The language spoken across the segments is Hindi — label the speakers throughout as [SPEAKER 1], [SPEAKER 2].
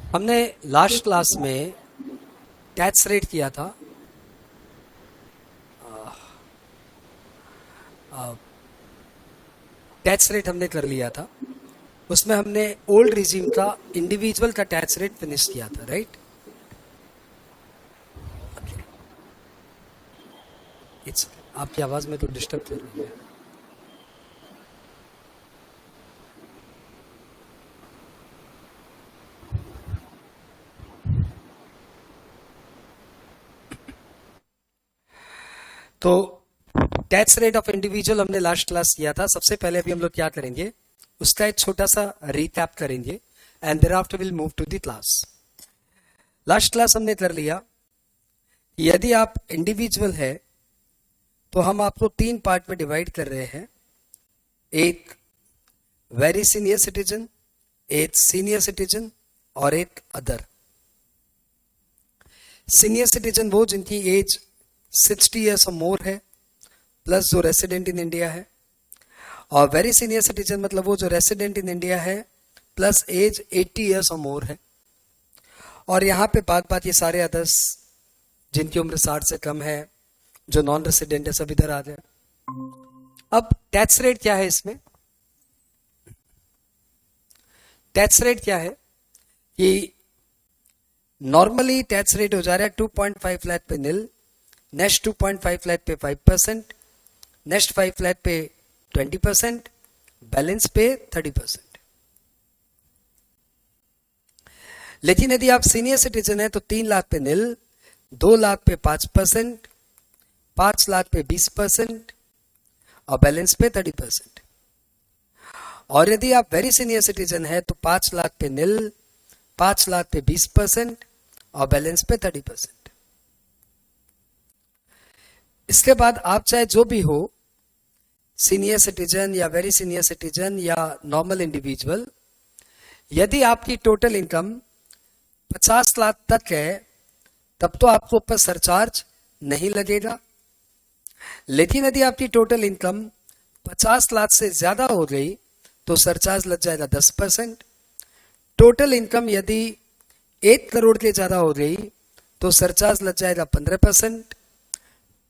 [SPEAKER 1] हमने लास्ट क्लास में टैक्स रेट किया था। टैक्स रेट हमने कर लिया था। उसमें हमने ओल्ड रिजीम का इंडिविजुअल का टैक्स रेट फिनिश किया था, राइट? इट्स आपकी आवाज में तो डिस्टर्ब कर रही है। तो टैक्स रेट ऑफ इंडिविजुअल हमने लास्ट क्लास किया था। सबसे पहले अभी हम लोग क्या करेंगे, उसका एक छोटा सा रिकैप करेंगे and thereafter will move to the class. Last class हमने कर लिया, यदि आप इंडिविजुअल है तो हम आपको तीन पार्ट में डिवाइड कर रहे हैं। एक वेरी सीनियर सिटीजन, एक सीनियर सिटीजन और एक अदर। सीनियर सिटीजन वो जिनकी एज 60 ईयर्स और मोर है, प्लस जो रेसिडेंट इन इंडिया है। और वेरी सीनियर सिटीजन मतलब वो जो रेसिडेंट इन इंडिया है प्लस एज 80 ईयर्स और मोर है। और यहाँ पे बात ये सारे अदर्स जिनकी उम्र 60 से कम है, जो नॉन रेसिडेंट है, सब इधर आ जाए। अब टैक्स रेट क्या है इसमें? टैक्स रेट क्या है कि नॉर्मली टैक्स रेट हो जा रहा है 2.5 लाख पे निल, नेक्स्ट 2.5 लाख पे 5%, नेक्स्ट 5 लाख पे 20%, बैलेंस पे 30%। लेकिन यदि आप सीनियर सिटीजन है तो 3 लाख पे निल, 2 लाख पे 5%, 5 लाख पे 20% और बैलेंस पे 30%। और यदि आप वेरी सीनियर सिटीजन है तो 5 लाख पे निल, 5 लाख पे 20% और बैलेंस पे 30%। इसके बाद आप चाहे जो भी हो, सीनियर सिटीजन या वेरी सीनियर सिटीजन या नॉर्मल इंडिविजुअल, यदि आपकी टोटल इनकम 50 लाख तक है तब तो आपको ऊपर सरचार्ज नहीं लगेगा। लेकिन यदि आपकी टोटल इनकम 50 लाख से ज्यादा हो गई तो सरचार्ज लग जाएगा 10%। टोटल इनकम यदि 1 करोड़ के ज्यादा हो गई तो सरचार्ज लग जाएगा 15%।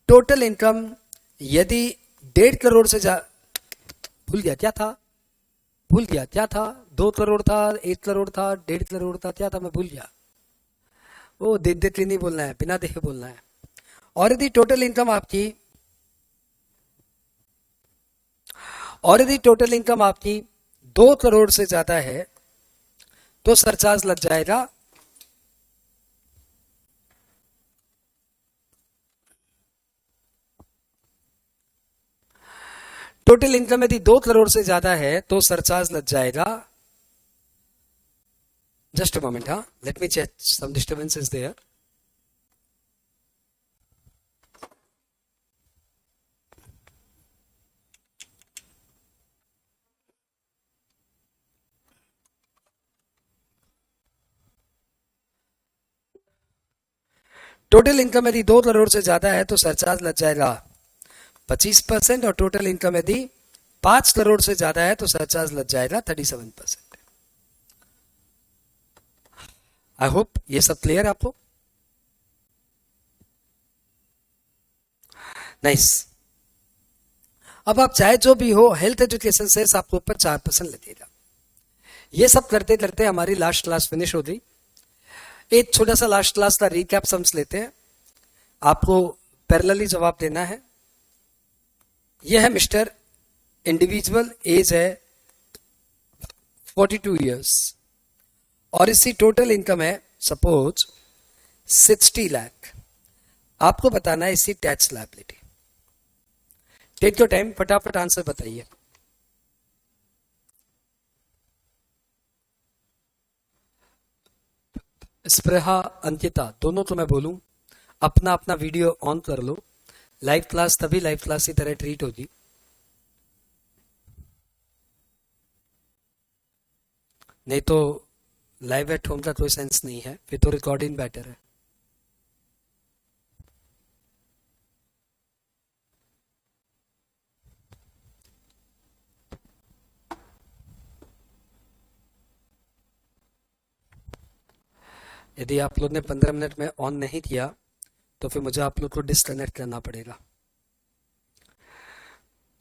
[SPEAKER 1] टोटल इनकम यदि 1.5 करोड़ से भूल गया क्या था 2 करोड़ था, 1 करोड़ था, 1.5 करोड़ था, क्या था मैं भूल गया। वो देख के नहीं बोलना है, बिना देखे बोलना है। और यदि टोटल इनकम आपकी 2 करोड़ से ज्यादा है तो सरचार्ज लग जाएगा टोटल इनकम यदि 2 करोड़ से ज्यादा है तो सरचार्ज लग जाएगा, जस्ट अ मोमेंट, हाँ, let me check, some disturbance is there. Total income यदि 2 करोड़ से ज्यादा है तो सरचार्ज लग जाएगा 25%। और टोटल इनकम यदि 5 करोड़ से ज्यादा है तो सरचार्ज लग जाएगा 37%। आई होप ये सब क्लियर है आपको। नाइस। अब आप चाहे जो भी हो, हेल्थ एजुकेशन से आपको ऊपर 4% लगेगा। ये सब करते करते हमारी लास्ट क्लास फिनिश हो गई। एक छोटा सा लास्ट क्लास का रिकैप सम्स लेते हैं, आपको पैरेलली जवाब देना है। यह है मिस्टर इंडिविजुअल, एज है 42 इयर्स और इसकी टोटल इनकम है सपोज 60 लाख। आपको बताना है इसकी tax liability. Take your time, फटाफट आंसर बताइए। स्पृहा, अंकिता, दोनों तो मैं बोलूं, अपना अपना वीडियो ऑन कर लो। लाइव क्लास तभी लाइव क्लास की तरह ट्रीट होगी। नहीं तो लाइव एट होम का कोई सेंस नहीं है, फिर तो रिकॉर्डिंग बेटर है। यदि आप लोग ने 15 मिनट में ऑन नहीं किया तो फिर मुझे आप लोग को डिस्कनेक्ट करना पड़ेगा।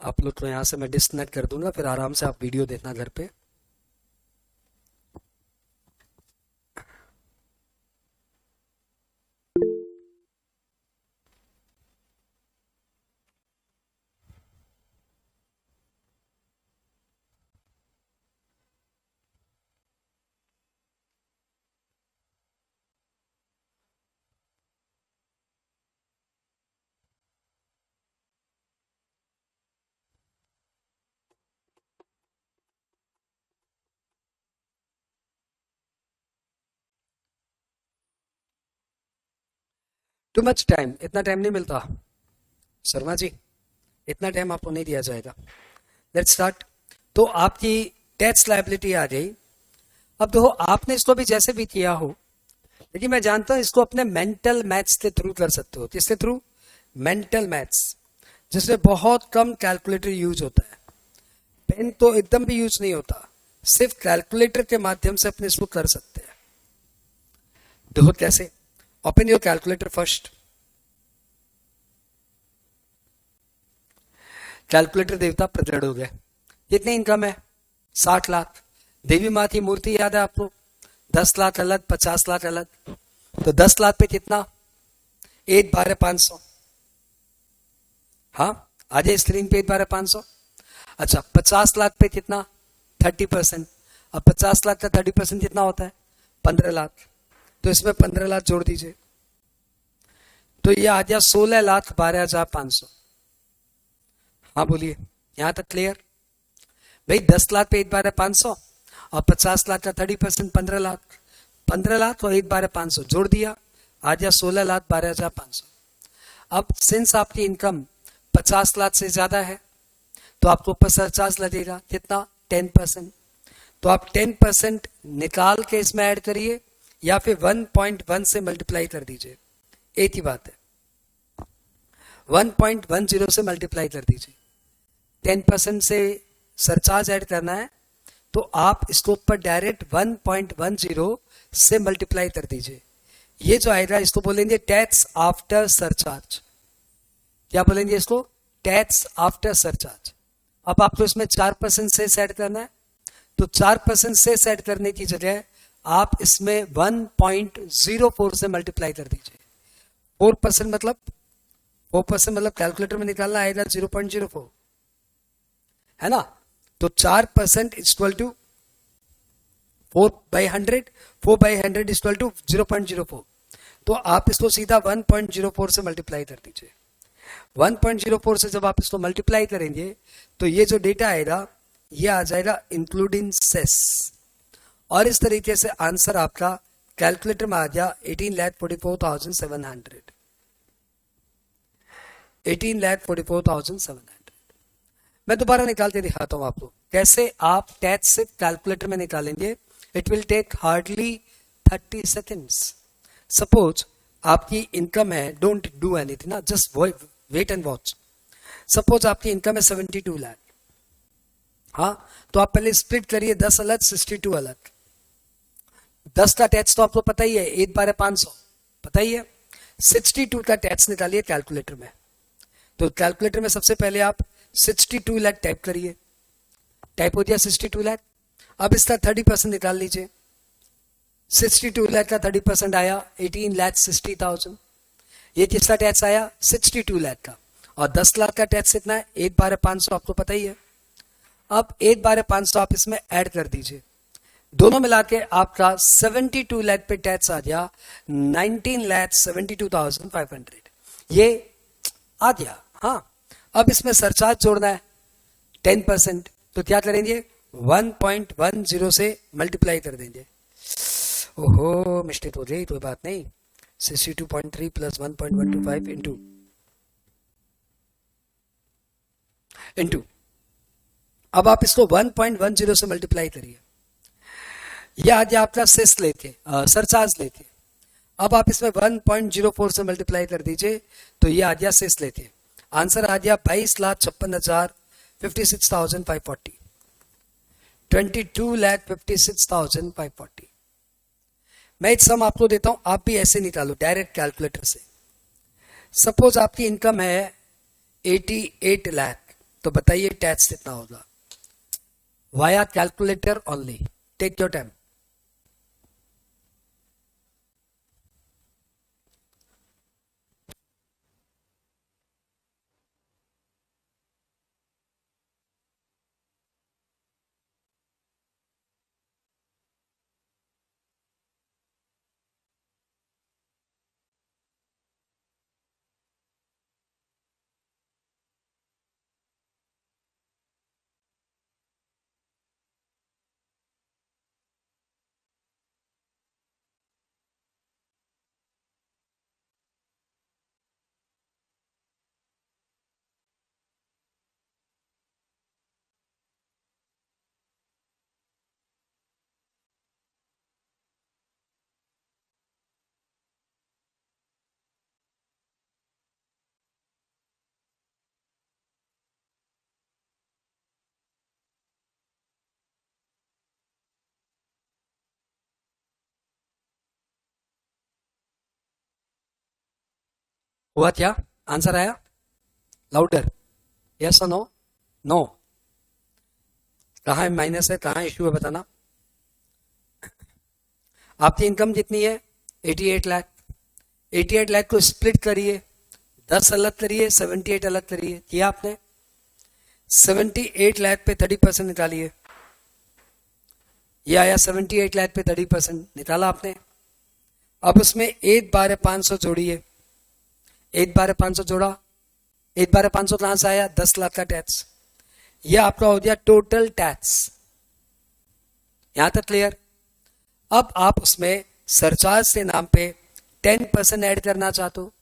[SPEAKER 1] आप लोग को यहाँ से मैं डिस्कनेक्ट कर दूंगा, फिर आराम से आप वीडियो देखना घर पे। टू मच टाइम, इतना टाइम नहीं मिलता शर्मा जी, इतना टाइम आपको नहीं दिया जाएगा। Let's start. तो आपकी टैक्स लायबिलिटी आ गई। अब देखो, आपने इसको भी जैसे भी किया हो, लेकिन मैं जानता हूं इसको अपने मेंटल मैथ्स के थ्रू कर सकते हो। किसके थ्रू? मेंटल मैथ्स, जिसमें बहुत कम कैलकुलेटर यूज होता है। पेन तो एकदम भी यूज नहीं होता, सिर्फ कैलकुलेटर के माध्यम से अपने इसको कर सकते हैं। देखो कैसे। Open your calculator first. Calculator देवता प्रकट हो गए। कितनी इनकम है? 60 लाख। देवी माँ की मूर्ति याद है आपको? 10 लाख अलग, 50 लाख अलग। तो 10 लाख पे कितना? 8/12/500। हाँ, आजे स्क्रीन पे 8/12/500। अच्छा, 50 लाख पे कितना? 30%। अब 50 लाख का 30% कितना होता है? 15 लाख। तो इसमें 15 लाख जोड़ दीजिए, तो ये आ गया 16,12,500। हाँ बोलिए, यहां तक क्लियर? भाई 10 लाख पे 8/12/500 और 50 लाख का 30% 15 लाख। 15 लाख और 8/12/500 जोड़ दिया, आ गया 16,12,500। अब सिंस आपकी इनकम 50 लाख से ज्यादा है तो आपको 50 लगेगा। कितना? 10%। तो आप 10% निकाल के इसमें ऐड करिए या फिर 1.1 से मल्टीप्लाई कर दीजिए। एक ही बात है, 1.10 से मल्टीप्लाई कर दीजिए। 10% से सरचार्ज ऐड करना है तो आप इसको ऊपर डायरेक्ट 1.10 से मल्टीप्लाई कर दीजिए। ये जो आएगा इसको बोलेंगे टैक्स आफ्टर सरचार्ज। क्या बोलेंगे इसको? Tax after surcharge. अब आपको इसमें 4% से ऐड करना है, तो 4% से ऐड करने की जगह आप इसमें 1.04 से मल्टीप्लाई कर दीजिए। 4% मतलब 4% मतलब कैलकुलेटर में निकालना आएगा 0.04, है ना? तो 4% इक्वल टू 4/100, 4/100 इक्वल टू 0.04। तो आप इसको सीधा 1.04 से मल्टीप्लाई कर दीजिए। 1.04 से जब आप इसको मल्टीप्लाई करेंगे तो ये जो डेटा आएगा ये आ जाएगा इंक्लूडिंग सेस। और इस तरीके से आंसर आपका कैलकुलेटर में आ गया 18,44,700। 18,44,700। मैं दोबारा निकाल के दिखाता हूं आपको कैसे आप टैक्स सिर्फ कैलकुलेटर में निकालेंगे। It will take hardly 30 seconds. Suppose आपकी इनकम है, डोंट डू एनीथिंग ना, just wait and watch. Suppose आपकी इनकम है 72 लाख। हाँ, तो आप पहले स्प्लिट करिए 10 अलग 62 अलग। 10 का टैक्स तो आपको पता ही है, 8/500 पता ही है। 62 का टैक्स निकालिए कैलकुलेटर में। तो कैलकुलेटर में सबसे पहले आप 62 लाख टाइप करिए। टाइप हो गया 62 लाख। अब इसका 30% निकाल लीजिए। 62 लाख का 30% आया 18,60,000। ये किसका टैक्स आया? 62 लाख का। और 10 लाख का टैक्स कितना है? 8/500 आपको पता ही है। अब 8/500 आप इसमें ऐड कर दीजिए, दोनों मिला के आपका 72 लाख पे टैक्स आ गया 19,72,500। ये आ गया। हाँ, अब इसमें सरचार्ज जोड़ना है 10%, तो क्या करेंगे? 1.10 से मल्टीप्लाई कर देंगे। ओहो, मिस्टेक हो गई, कोई बात नहीं। 62.3 प्लस 1.125 इंटू। अब आप इसको 1.10 से मल्टीप्लाई करिए। यह आ गया आपका सेस लेके, सरचार्ज लेके। अब आप इसमें 1.04 से मल्टीप्लाई कर दीजिए, तो ये आ गया सेस लेके। आंसर आ गया 22,56,000, 56,540। 22,56,540। मैं एक सम आपको देता हूं, आप भी ऐसे निकालो डायरेक्ट कैलकुलेटर से। सपोज आपकी इनकम है 88 लाख, तो बताइए टैक्स कितना होगा via calculator only. Take your time. हुआ क्या? आंसर आया? लाउडर। यस और नो? नो। कहां माइनस है, कहां इश्यू है, बताना। आपकी इनकम कितनी है? 88 लाख। 88 लाख को स्प्लिट करिए, 10 अलग करिए, 78 अलग करिए। किया आपने? 78 लाख पे 30% निकालिए। ये आया 78 लाख पे 30% निकाला आपने। अब उसमें 8/500 जोड़िए। 8/500 जोड़ा। 8/500 कहां से आया? 10 लाख का टैक्स। यह आपका हो गया टोटल टैक्स। यहां तक क्लियर? अब आप उसमें सरचार्ज के नाम पे 10% ऐड करना चाहते हो,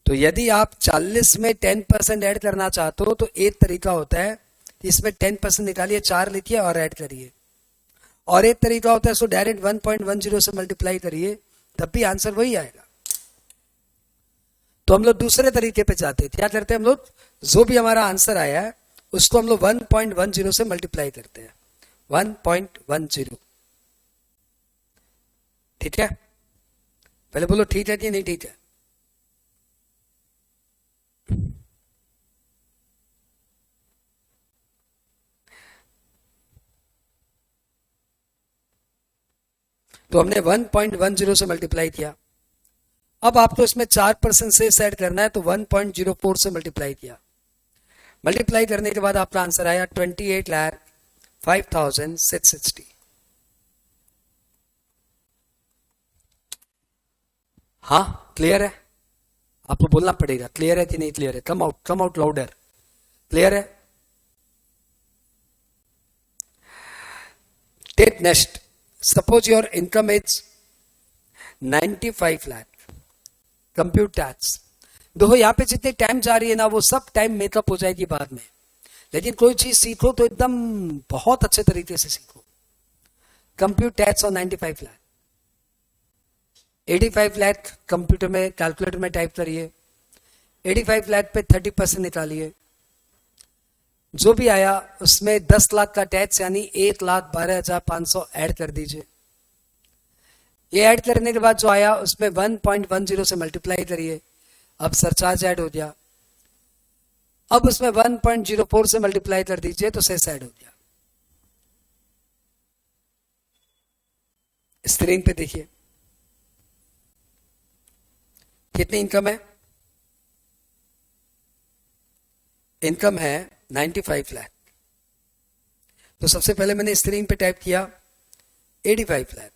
[SPEAKER 1] तो यदि आप 40 में 10% ऐड करना चाहते हो तो एक तरीका होता है, इसमें 10% निकालिए, 4 लिखिए और ऐड करिए। और एक तरीका होता है सो डायरेक्ट 1.10 से मल्टीप्लाई करिए, तब भी आंसर वही आएगा। तो हम लोग दूसरे तरीके पे जाते हैं। क्या करते हैं हम लोग? जो भी हमारा आंसर आया है उसको हम लोग 1.10 से मल्टीप्लाई करते हैं। 1.10। ठीक है? पहले बोलो ठीक है कि नहीं ठीक है? तो हमने 1.10 से मल्टीप्लाई किया। अब आपको इसमें 4% से ऐड करना है, तो 1.04 से मल्टीप्लाई किया। मल्टीप्लाई करने के बाद आपका आंसर आया 28,05,660। हाँ क्लियर है? आपको बोलना पड़ेगा क्लियर है कि नहीं क्लियर है। Come out louder. क्लियर है? Take next. Suppose your income is 95 lakh. Compute tax. देखो यहाँ पे जितने टाइम जा रही है ना, वो सब टाइम मेकअप हो जाएगी बाद में, लेकिन कोई चीज सीखो तो एकदम बहुत अच्छे तरीके से सीखो। कंप्यूट टैक्स और 95 लाख। 85 लाख कंप्यूटर में कैलकुलेटर में टाइप करिए। 85 लाख पे 30% निकालिए। जो भी आया उसमें 10 लाख का टैक्स यानी 1,12,500 ऐड कर दीजिए। ये ऐड करने के बाद जो आया उसमें 1.10 से मल्टीप्लाई करिए। अब सरचार्ज ऐड हो गया। अब उसमें 1.04 से मल्टीप्लाई कर दीजिए तो सेस ऐड हो गया। स्क्रीन पे देखिए कितनी इनकम है। इनकम है 95 लाख। तो सबसे पहले मैंने स्क्रीन पे टाइप किया 85 लाख।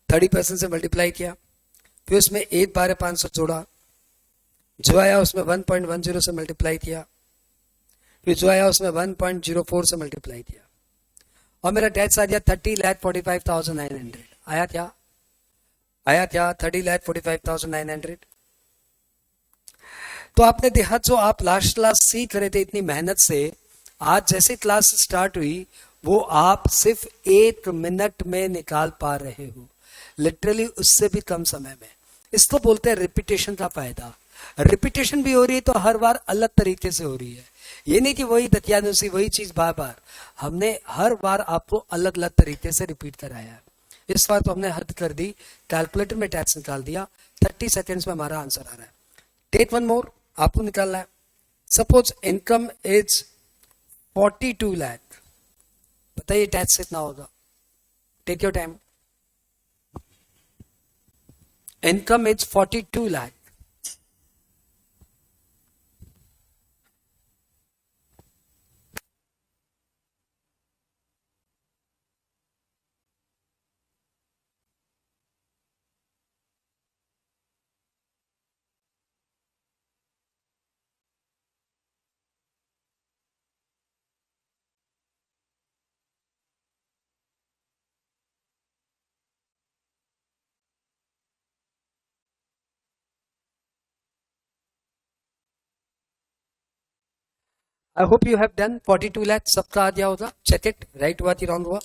[SPEAKER 1] थर्टी परसेंट से मल्टीप्लाई किया, फिर उसमें 8/500 जोड़ा। जो आया उसमें 1.10 से मल्टीप्लाई किया, फिर जो आया उसमें 1.04 से मल्टीप्लाई किया, और मेरा टैक्स आ गया 30,45,900। आया क्या? आया क्या? 30,45,900। तो आपने देखा जो आप लास्ट क्लास सीख रहे थे इतनी मेहनत से, आज जैसे क्लास स्टार्ट हुई वो आप सिर्फ 1 मिनट में निकाल पा रहे हो, लिटरली उससे भी कम समय में। इसको बोलते हैं रिपीटेशन का फायदा। रिपीटेशन भी हो रही है तो हर बार अलग तरीके से हो रही है, ये नहीं कि वही दतियानुसी वही चीज बार बार, हमने हर बार आपको अलग अलग तरीके से रिपीट कराया है। इस बार तो हमने हद कर दी, कैलकुलेटर में टैक्स निकाल दिया, 30 सेकेंड्स में हमारा आंसर आ रहा है। टेक वन मोर, आपको निकालना है। सपोज इनकम इज 42 लाख, बताइए टैक्स कितना होगा? Take your time. Income is 42 lakh, I hope you have done. 42 lakh सबका आ गया होगा, चेक इट, राइट हुआ कि रॉन्ग हुआ?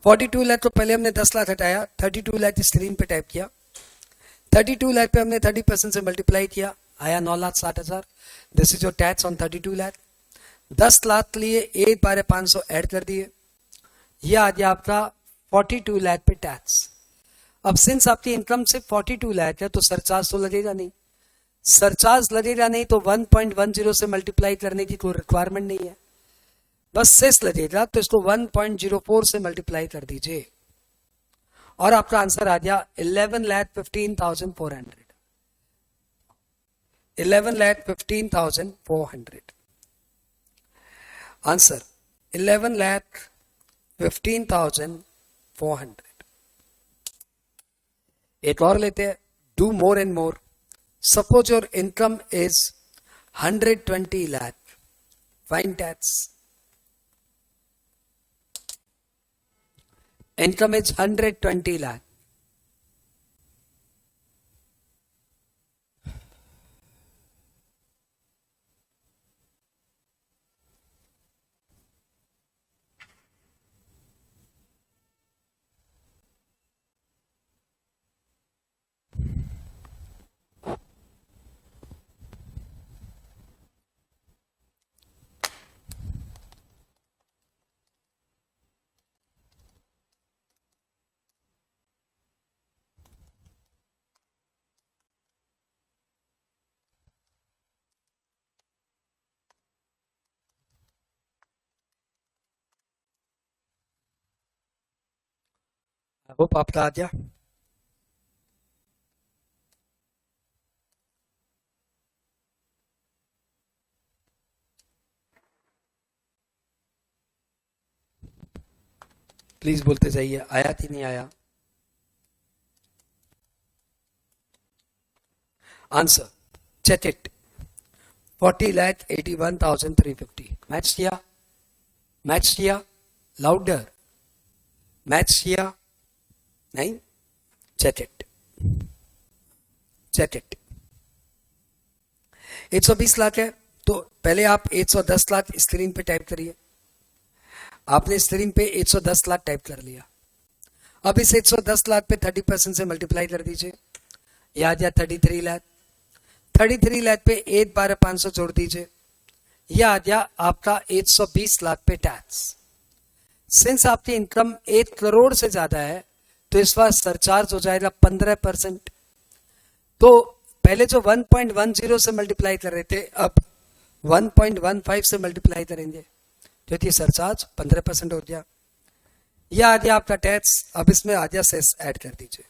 [SPEAKER 1] 42 लाख को पहले हमने 10 लाख हटाया, 32 लाख स्क्रीन पे टाइप किया, 32 लाख पे हमने 30% से मल्टीप्लाई किया, आया 9,60,000। This is your tax on 32 lakh. 10 lakh के लिए 8/500 ऐड कर दिए, यह आ गया आपका 42 लाख पे टैक्स। अब सिंस आपकी इनकम सिर्फ 42 लाख है तो सरचार्ज तो लगेगा नहीं, सरचार्ज लगेगा नहीं तो 1.10 से मल्टीप्लाई करने की कोई रिक्वायरमेंट नहीं है, बस सेस लगेगा, तो इसको 1.04 से मल्टीप्लाई कर दीजिए और आपका आंसर आ गया 11,15,400। 11,15,400 आंसर, 11,15,400। एक और लेते हैं, do more and more. Suppose your income is 120 lakh. Find tax. Income is 120 lakh. I hope आपका आ गया। प्लीज बोलते जाइए, आया कि नहीं आया? Answer, check it, 40,81,350। मैच किया, मैच किया, लाउडर, मैच किया नहीं? Check it, check it. 120 lakh है तो पहले आप 110 लाख स्क्रीन पे टाइप करिए। आपने स्क्रीन पे 110 लाख टाइप कर लिया, अब इस 110 लाख पे 30% से मल्टीप्लाई कर दीजिए, यह आ गया 33 लाख। 33 लाख पे 8/500 जोड़ दीजिए, यह आ गया आपका 120 लाख पे टैक्स। सिंस आपकी इनकम 1 करोड़ से ज्यादा है तो इस बार सरचार्ज हो जाएगा 15%। तो पहले जो 1.10 से मल्टीप्लाई कर रहे थे, अब 1.15 से मल्टीप्लाई करेंगे, तो ये सरचार्ज 15% हो गया। यह आ गया आपका टैक्स, अब इसमें आ गया सेस ऐड कर दीजिए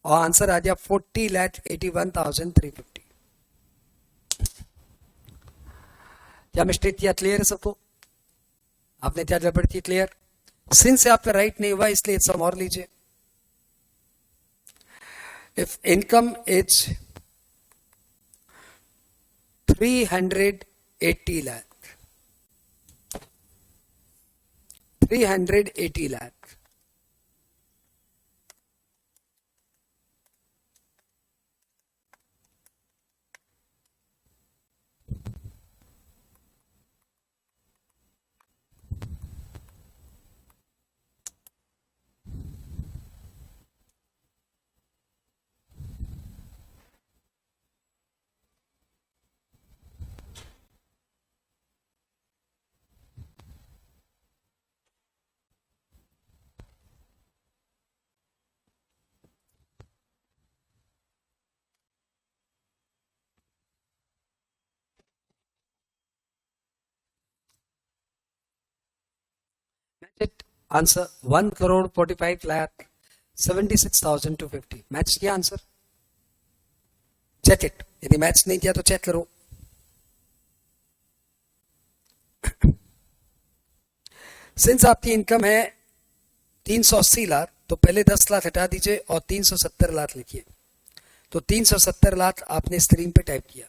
[SPEAKER 1] और आंसर आ गया 40,81,350। क्या मिस्टेक किया? क्लियर है सबको? आपने क्या गड़बड़ की? क्लियर? सिंस आपका राइट नहीं हुआ इसलिए सम और लीजिए। If income is 380 lakh, 380 lakh, it answer 1,45,76,250. Match किया आंसर? Check it. यदि मैच नहीं किया तो चेक करो. सिंस आपकी इनकम है 380 लाख, तो पहले 10 लाख हटा दीजिए और 370 लाख लिखिए. तो 370 लाख आपने स्क्रीन पे टाइप किया.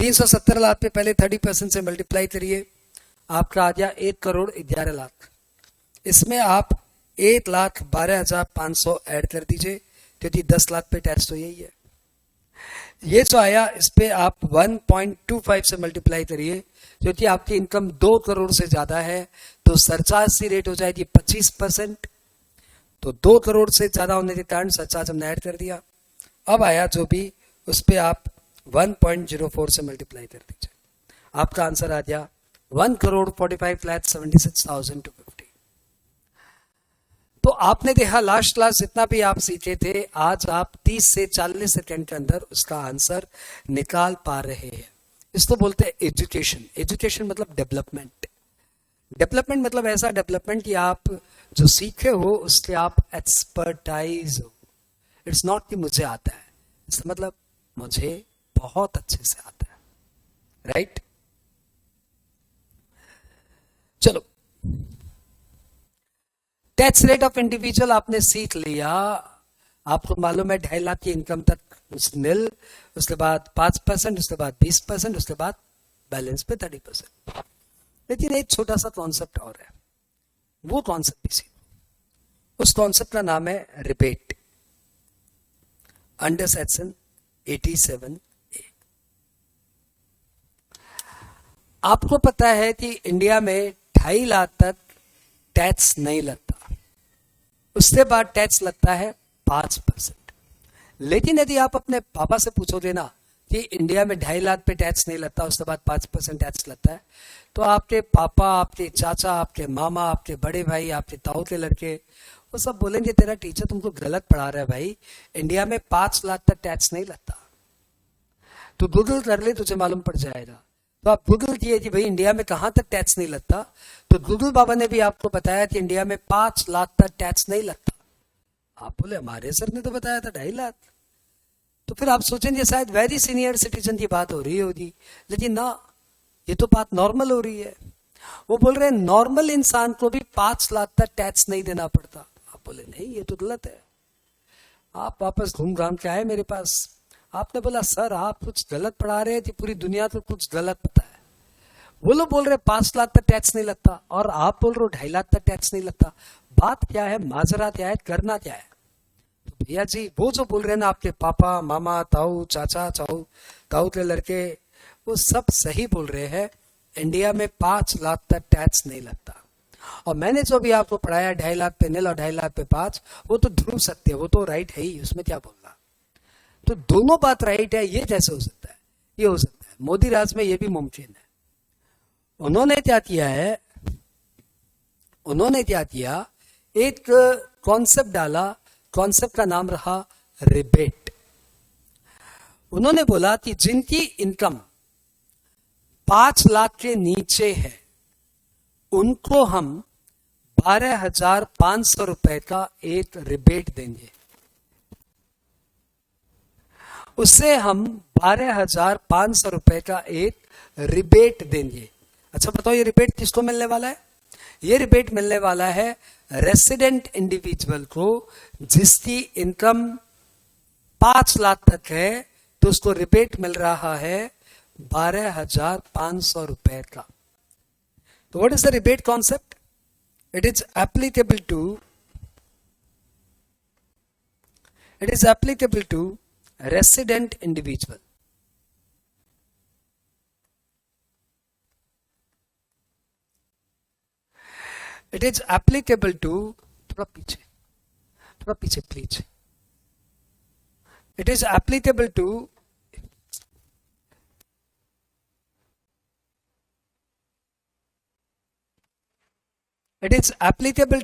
[SPEAKER 1] 370 लाख पे पहले 30% से मल्टीप्लाई करिए, आपका आ गया 1,11,00,000. इसमें आप 1,12,500 ऐड कर दीजिए, क्योंकि 10 लाख पे टैक्स तो यही है. ये जो आया इस पे आप 1.25 से मल्टीप्लाई करिए, क्योंकि आपकी इनकम 2 करोड़ से ज्यादा है, तो सरचार्ज की रेट हो जाएगी 25%. तो 2 करोड़ से ज्यादा होने के कारण सरचार्ज हमने ऐड कर दिया. अब आया जो भी, उस पे आप 1.04 से मल्टीप्लाई कर दीजिए, आपका आंसर आ गया 1,45,76,250. तो आपने देखा लास्ट क्लास जितना भी आप सीखे थे, आज आप 30 से 40 सेकंड के अंदर उसका आंसर निकाल पा रहे हैं. इसको बोलते हैं एजुकेशन. एजुकेशन मतलब डेवलपमेंट. डेवलपमेंट मतलब ऐसा डेवलपमेंट कि आप जो सीखे हो उसके आप एक्सपर्टाइज हो. इट्स नॉट कि मुझे आता है, इसका मतलब मुझे बहुत अच्छे से आता है. राइट? चलो, टैक्स रेट ऑफ इंडिविजुअल आपने सीख लिया. आपको मालूम है 2.5 लाख की इनकम तक निल, उसके बाद 5%, उसके बाद 20%, उसके बाद बैलेंस पे 30%. लेकिन एक छोटा सा कॉन्सेप्ट और है, वो कॉन्सेप्ट भी सीखो. उस कॉन्सेप्ट का नाम है रिबेट. Under section 87A. आपको पता है कि इंडिया में 2.5 लाख तक टैक्स नहीं लगता, उसके बाद टैक्स लगता है 5%. लेकिन यदि आप अपने पापा से पूछोगे ना कि इंडिया में 2.5 लाख पे टैक्स नहीं लगता, उसके बाद 5% टैक्स लगता है, तो आपके पापा, आपके चाचा, आपके मामा, आपके बड़े भाई, आपके ताऊ के लड़के, वो सब बोलेंगे तेरा टीचर तुमको गलत पढ़ा रहा है भाई, इंडिया में 5 लाख तक टैक्स नहीं लगता. तो गूगल कर ले, तुझे मालूम पड़ जाएगा. तो आप गूगल किए कि भाई इंडिया में कहां तक टैक्स नहीं लगता, तो गूगल बाबा ने भी आपको बताया कि इंडिया में 5 लाख तक टैक्स नहीं लगता. आप बोले हमारे सर ने तो बताया था 2.5 लाख. तो फिर आप सोचेंगे शायद वेरी सीनियर सिटीजन की बात हो रही होगी, लेकिन ना, ये तो बात नॉर्मल हो रही है. वो बोल रहे हैं नॉर्मल इंसान को भी 5 लाख तक टैक्स नहीं देना पड़ता. आप बोले नहीं, ये तो गलत है. आप वापस घूम घाम के आए मेरे पास. आपने बोला सर आप कुछ गलत पढ़ा रहे थे, पूरी दुनिया को कुछ गलत पता है. वो लोग बोल रहे 5 लाख तक टैक्स नहीं लगता, और आप बोल रहे हो 2.5 लाख तक टैक्स नहीं लगता. बात क्या है, माजरा क्या है, करना क्या है? तो भैया जी, वो जो बोल रहे हैं ना आपके पापा, मामा, ताऊ, चाचा, ताऊ के लड़के, वो सब सही बोल रहे हैं. इंडिया में 5 लाख तक टैक्स नहीं लगता. और मैंने जो भी आपको पढ़ाया 2.5 लाख पे निल और 2.5 लाख पे 5, वो तो ध्रुव सत्य है, वो तो राइट है ही, उसमें क्या बोलना. तो दोनों बात राइट है, ये कैसे हो सकता है? ये हो सकता है, मोदी राज में ये भी मुमकिन है. उन्होंने क्या किया, एक कॉन्सेप्ट डाला. कॉन्सेप्ट का नाम रहा रिबेट. उन्होंने बोला कि जिनकी इनकम 5 लाख के नीचे है, उनको हम 12,500 रुपए का एक रिबेट देंगे. उससे हम 12,500 रुपए का एक रिबेट देंगे. अच्छा बताओ, ये रिबेट किसको मिलने वाला है? ये रिबेट मिलने वाला है रेसिडेंट इंडिविजुअल को, जिसकी इनकम 5 लाख तक है, तो उसको रिबेट मिल रहा है 12,500 रुपए का. तो what is the rebate concept? It is applicable to resident individual. It is applicable to, थोड़ा पीछे please. It is applicable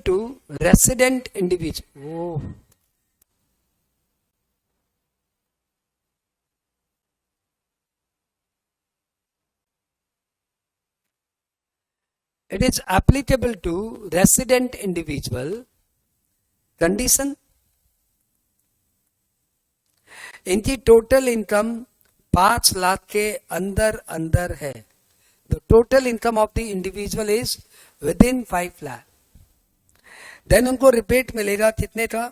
[SPEAKER 1] to resident individual. Oh. It is applicable to resident individual. Condition, इनकी टोटल इनकम 5 लाख के अंदर अंदर है. The total income of the individual is within 5 lakh. Then उनको रिबेट मिलेगा कितने का?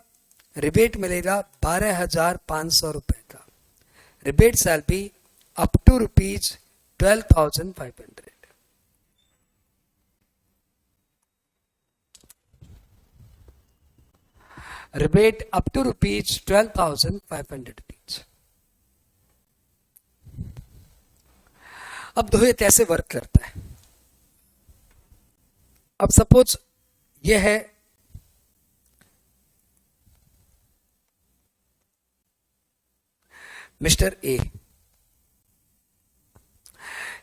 [SPEAKER 1] रिबेट मिलेगा 12,500 रुपए का. Rebate shall be up to rupees 12,500. Rebate up to rupees 12,500 rupees. अब दो ये कैसे वर्क करता है? अब सपोज ये है मिस्टर ए,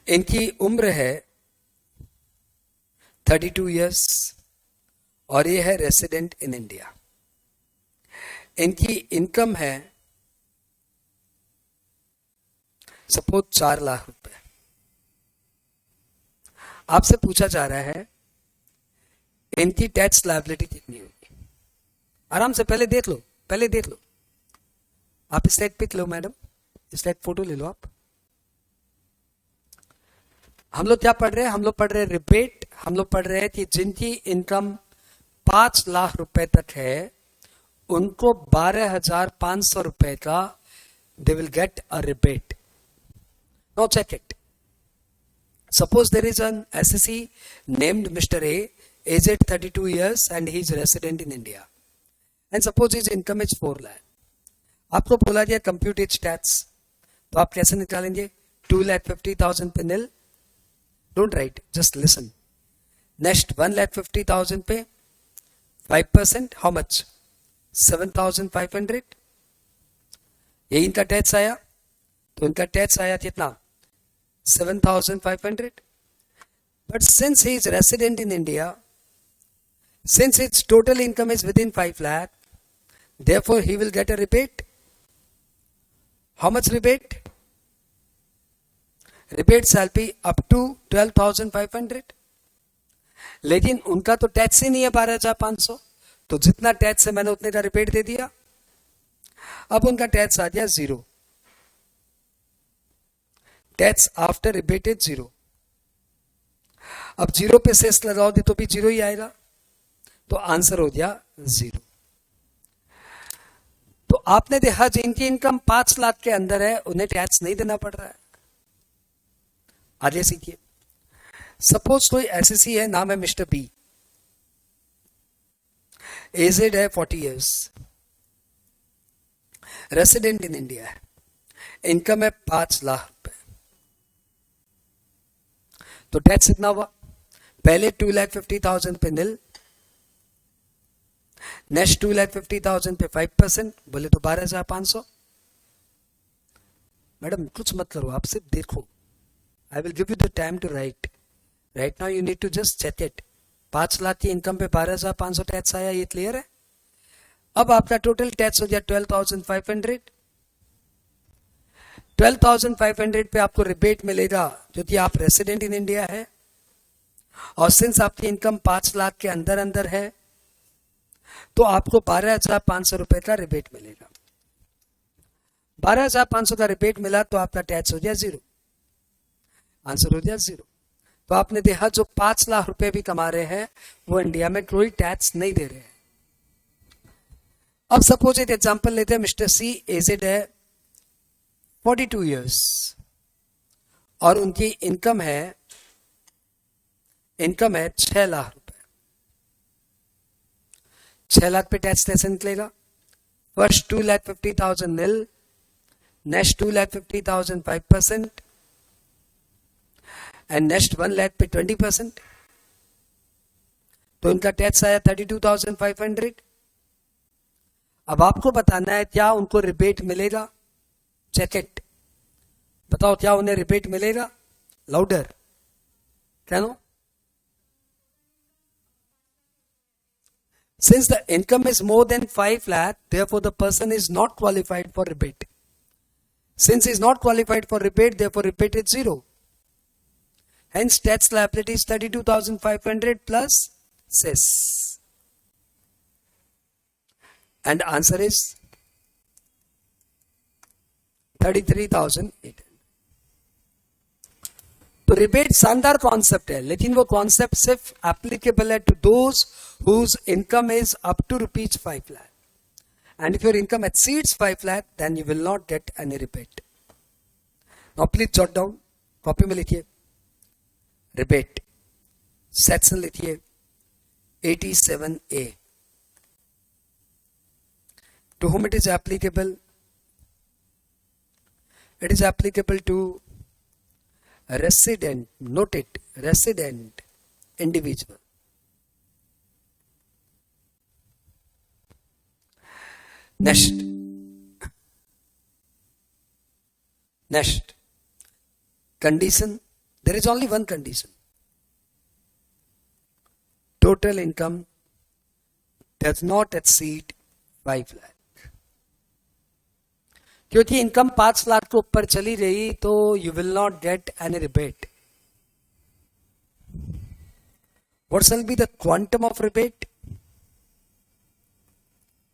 [SPEAKER 1] इनकी उम्र है 32 इयर्स और ये है रेसिडेंट इन इंडिया. इनकी इनकम है सपोज 4 लाख रुपए. आपसे पूछा जा रहा है इनकी टैक्स लायबिलिटी कितनी होगी. आराम से पहले देख लो, पहले देख लो. आप स्लाइड पिक लो मैडम, स्लाइड फोटो ले लो आप. हम लोग क्या पढ़ रहे हैं? हम लोग पढ़ रहे हैं रिबेट. हम लोग पढ़ रहे हैं कि जिनकी इनकम 5 लाख रुपए तक है उनको 12,500 रुपए का they will get a rebate. Now check it. Suppose there is an assessee named mister A, aged 32 years and he is resident in India, and suppose his income is 4 lakh. आपको बोला गया कंप्यूट इज टैक्स, तो आप कैसे निकालेंगे? 2,50,000 पे nil. Don't write, just listen. Next 1,50,000 पे 5%, हाउ मच? 7,500. ये इनका टैक्स आया, तो इनका टैक्स आया कितना? 7,500. But since he is resident in India, since its total income is within 5 lakh, therefore he will get a rebate. How much rebate? Rebate shall be up to 12,500. लेकिन उनका तो टैक्स ही नहीं है 12,500, तो जितना टैक्स है मैंने उतने का रिबेट दे दिया. अब उनका टैक्स आ गया 0. Tax after rebate is 0. अब 0 पे सेस लगाओगे तो भी 0 ही आएगा, तो आंसर हो गया 0. तो आपने देखा जिनकी इनकम 5 लाख के अंदर है उन्हें टैक्स नहीं देना पड़ रहा है. आगे सीखिए. सपोज कोई एसएससी है, नाम है मिस्टर बी, एजेड है 40 years, रेसिडेंट इन इंडिया है, इनकम है 5 लाख रुपए. तो टैक्स कितना हुआ? पहले 2,50,000 पे निल, नेक्स्ट 2,50,000 पे 5%, बोले तो 12,500. मैडम कुछ मत करो, आप सिर्फ देखो. I will give you the time to write. Right now you need to just check it. 5 lakh की इनकम पे 12,500 टैक्स आया, ये क्लियर है? अब आपका टोटल टैक्स हो गया 12,500. 12,500 पे आपको रिबेट मिलेगा क्योंकि आप रेसिडेंट इन इंडिया है, और सिंस आपकी इनकम 5 लाख के अंदर अंदर है तो आपको 12,500 रुपए का रिबेट मिलेगा. 12,500 का रिबेट मिला तो आपका टैक्स हो गया 0. आंसर हो गया 0. तो आपने देखा जो 5 लाख रुपए भी कमा रहे हैं वो इंडिया में कोई टैक्स नहीं दे रहे हैं. अब सपोज एक एग्जांपल लेते हैं. मिस्टर सी एजेड है 42 years और उनकी इनकम है 6 लाख रुपए. 6 लाख पे टैक्स कैसे निकलेगा? First 2,50,000 nil, next 2,50,000 5%, and next 1 lakh पे 20%. तो इनका टैक्स आया 32,500. अब आपको बताना है क्या उनको रिबेट मिलेगा? Check it. बताओ क्या उन्हें रिबेट मिलेगा? लाउडर. क्या no? Since the income is more than 5 lakh, therefore the person is not qualified for rebate. Since he is not qualified for rebate, therefore rebate is 0. Hence tax liability is 32,500 plus cess. And answer is 33,800. तो रिबेट शानदार कॉन्सेप्ट है, लेकिन वो कॉन्सेप्ट सिर्फ एप्लीकेबल है to those whose income is up to ₹5 lakh. And if your income exceeds 5 lakh, then you will not get any rebate. Now please jot down, copy में लिखिए रिबेट सेक्शन लिखिए 87A. To whom it is applicable? It is applicable to resident, note it, resident individual. Next condition, there is only one condition. Total income does not exceed 5 lakh. क्योंकि इनकम 5 लाख के ऊपर चली रही तो you will not get any rebate. What shall be the quantum of rebate?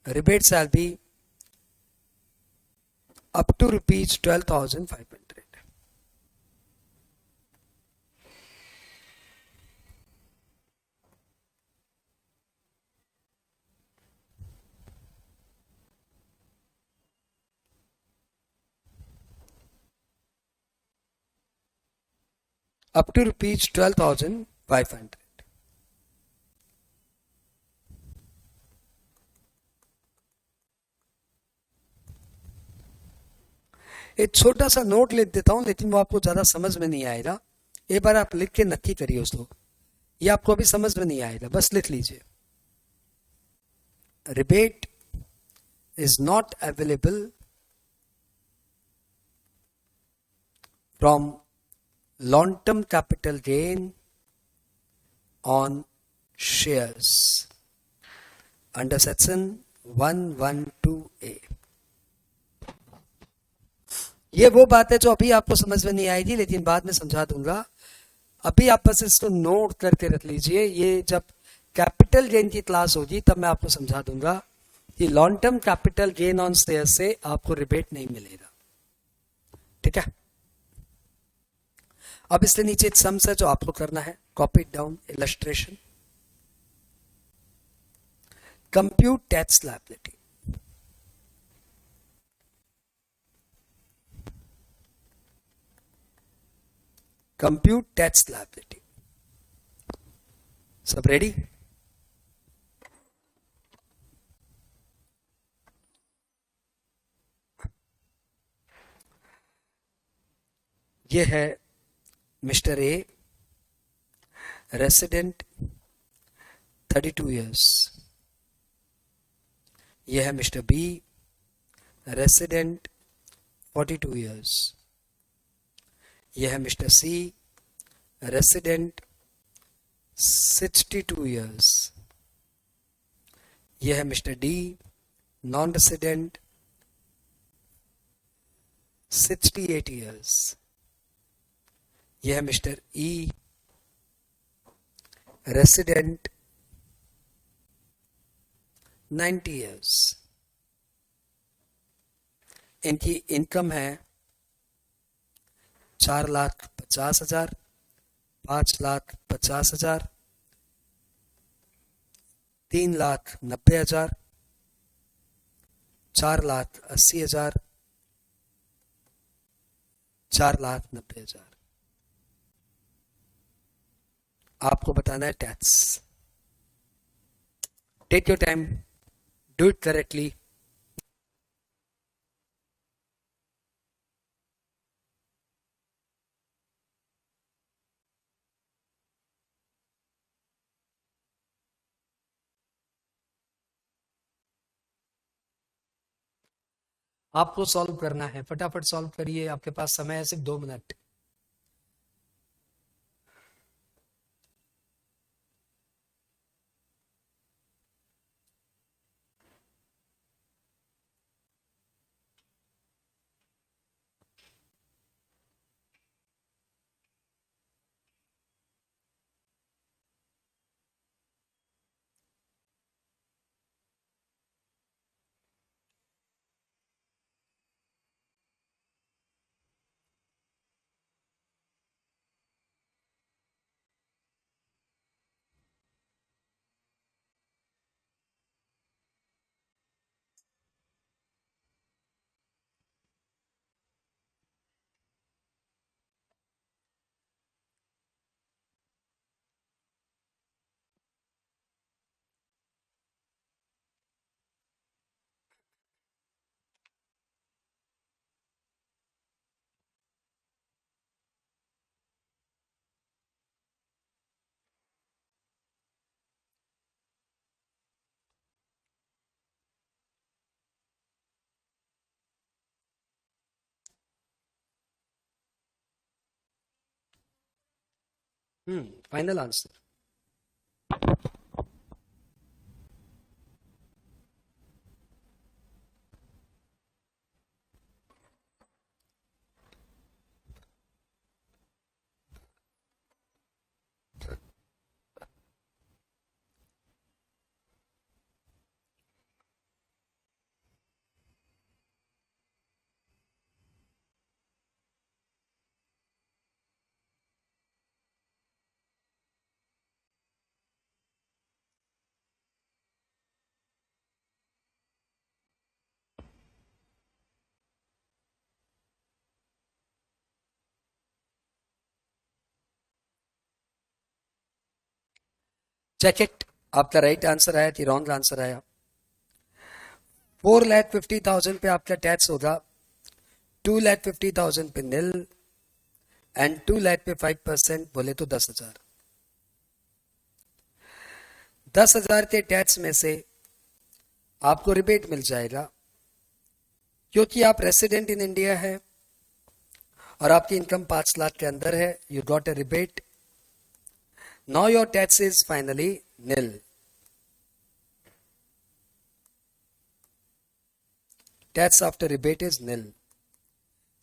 [SPEAKER 1] Rebate shall be up to ₹12,500. up to ₹12,500. एक छोटा सा नोट लिख देता हूं, लेकिन वो आपको ज्यादा समझ में नहीं आएगा. एक बार आप लिख के नक्की करिए उसको, ये आपको अभी समझ में नहीं आएगा, बस लिख लीजिए. Rebate is not available from long-term capital gain on shares under section 112A. ये वो बात है जो अभी आपको समझ में नहीं आएगी, लेकिन बाद में समझा दूंगा. अभी आप बस इसको नोट करके रख लीजिए. ये जब कैपिटल गेन की क्लास होगी तब मैं आपको समझा दूंगा कि long term capital gain on share से आपको रिबेट नहीं मिलेगा. ठीक है. अब इससे नीचे सम्स है जो आपको करना है. Copy down illustration. Compute tax liability. Compute tax liability. सब रेडी? ये है Mr. A, resident 32 years. यह है Mr. B, resident 42 years. यह है Mr. C, resident 62 years. यह है Mr. D, non-resident 68 years. यह है मिस्टर ई, रेसिडेंट 90 years. इनकी इनकम है 4,50,000, 5,50,000, 3,90,000, 4,80,000, 4,90,000. आपको बताना है tax. Take your time, do it correctly. आपको सॉल्व करना है, फटाफट सॉल्व करिए. आपके पास समय है सिर्फ 2 minute. Final answer. Check it, आपका राइट आंसर आया कि रॉन्ग आंसर आया. 4,50,000 पे आपका टैक्स होगा, 2,50,000 पे निल, एंड 2 लाख पे 5% बोले तो 10,000. 10,000 के टैक्स में से आपको रिबेट मिल जाएगा क्योंकि आप रेसिडेंट इन इंडिया है और आपकी इनकम 5 लाख के अंदर है. You got a rebate. Now your tax is finally nil. Tax after rebate is nil.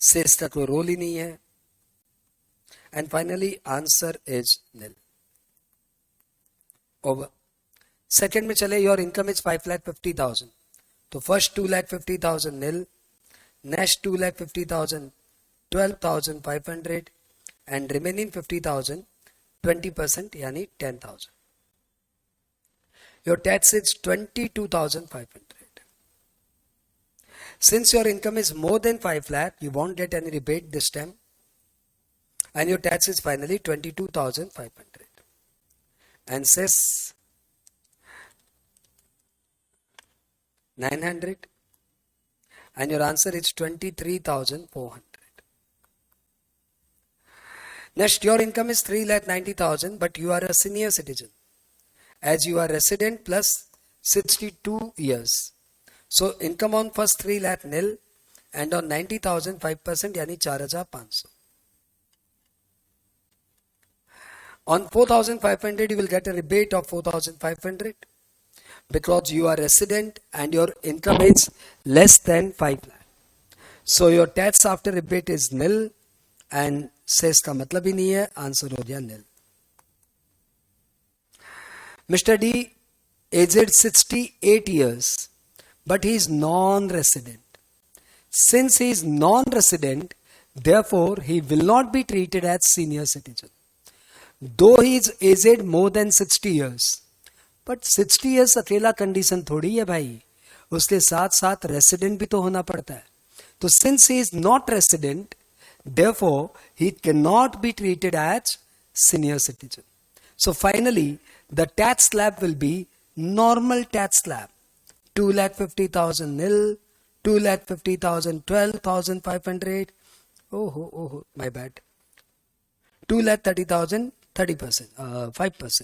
[SPEAKER 1] Sales का कोई रोल ही नहीं है. And finally answer is nil. Over. Second में चले, योर इनकम इज 5,50,000. तो first 2,50,000 nil, next 2,50,000 12,500 and remaining 50,000 20% यानी 10,000. Your tax is 22,500. Since your income is more than 5 lakh, you won't get any rebate this time. And your tax is finally 22,500. And cess 900. And your answer is 23,400. Next, your income is 3,90,000, but you are a senior citizen, as you are resident plus 62 years. So income on first 3 lakh nil, and on 90,000 5% यानी 4,500. On 4,500 you will get a rebate of 4,500 because you are resident and your income is less than 5 lakh. So your tax after rebate is nil and cess का मतलब ही नहीं है. आंसर हो गया nil. Mr. D, aged 68 years, but he is non-resident. Since he is non-resident, therefore he will not be treated as senior citizen. Though he is aged more than 60 years, but 60 years अकेला कंडीशन थोड़ी है भाई, उसके साथ साथ रेसिडेंट भी तो होना पड़ता है. तो since he is not resident, therefore he cannot be treated as senior citizen. So finally, the tax slab will be normal tax slab. 2,50,000 nil, 2,50,000 12,500. Oh, my bad. 2,30,000 30%, 5%.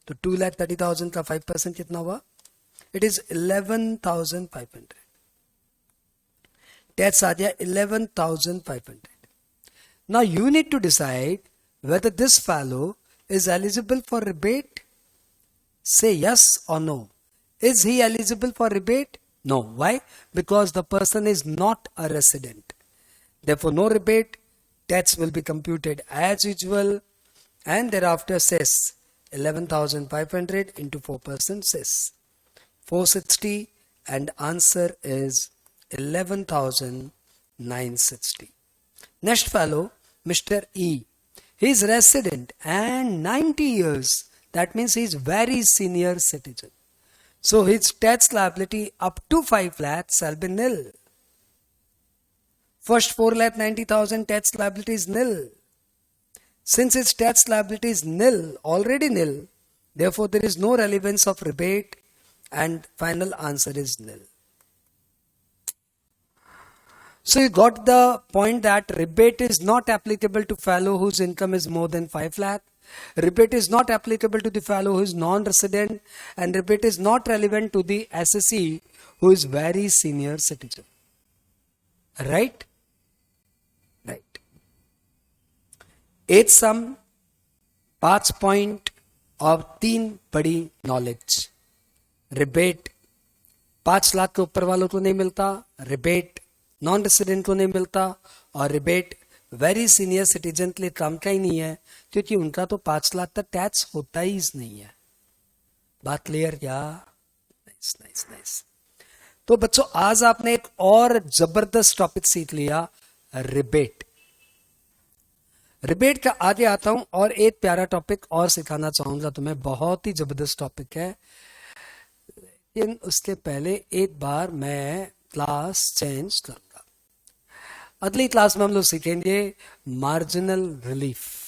[SPEAKER 1] तो 2,30,000 का 5% कितना हुआ? It is 11,500. टैक्स आ गया 11,500. Now you need to decide whether this fellow is eligible for rebate. Say yes or no. Is he eligible for rebate? No. Why? Because the person is not a resident. Therefore, no rebate. Tax will be computed as usual. And thereafter cess 11,500 into 4% cess 460. And answer is 11,960. Next fellow, Mr. E. He is resident and 90 years. That means he is very senior citizen. So his tax liability up to 5 lakh shall be nil. First 4,90,000 tax liability is nil. Since his tax liability is nil, already nil, therefore there is no relevance of rebate and final answer is nil. So you got the point that rebate is not applicable to fellow whose income is more than 5 lakh. Rebate is not applicable to the fellow who is non-resident, and rebate is not relevant to the assessee who is very senior citizen. Right? Right. Eighth sum, 5 point और 3 बड़ी नॉलेज। रिबेट 5 लाख के ऊपर वालों को नहीं मिलता, रिबेट नॉन रेसिडेंट को नहीं मिलता, और रिबेट वेरी सीनियर सिटीजन के लिए काम का ही नहीं है, क्योंकि उनका तो 5 लाख तक टैक्स होता ही नहीं है। बात क्लियर क्या? Nice nice nice. तो बच्चों आज आपने एक और जबरदस्त टॉपिक सीख लिया, रिबेट। रिबेट का आगे आता हूं और एक प्यारा टॉपिक और सिखाना चाहूंगा तुम्हें, बहुत ही जबरदस्त टॉपिक है। लेकिन उसके पहले एक बार मैं क्लास चेंज करूंगा। अगली क्लास में हम लोग सीखेंगे मार्जिनल रिलीफ।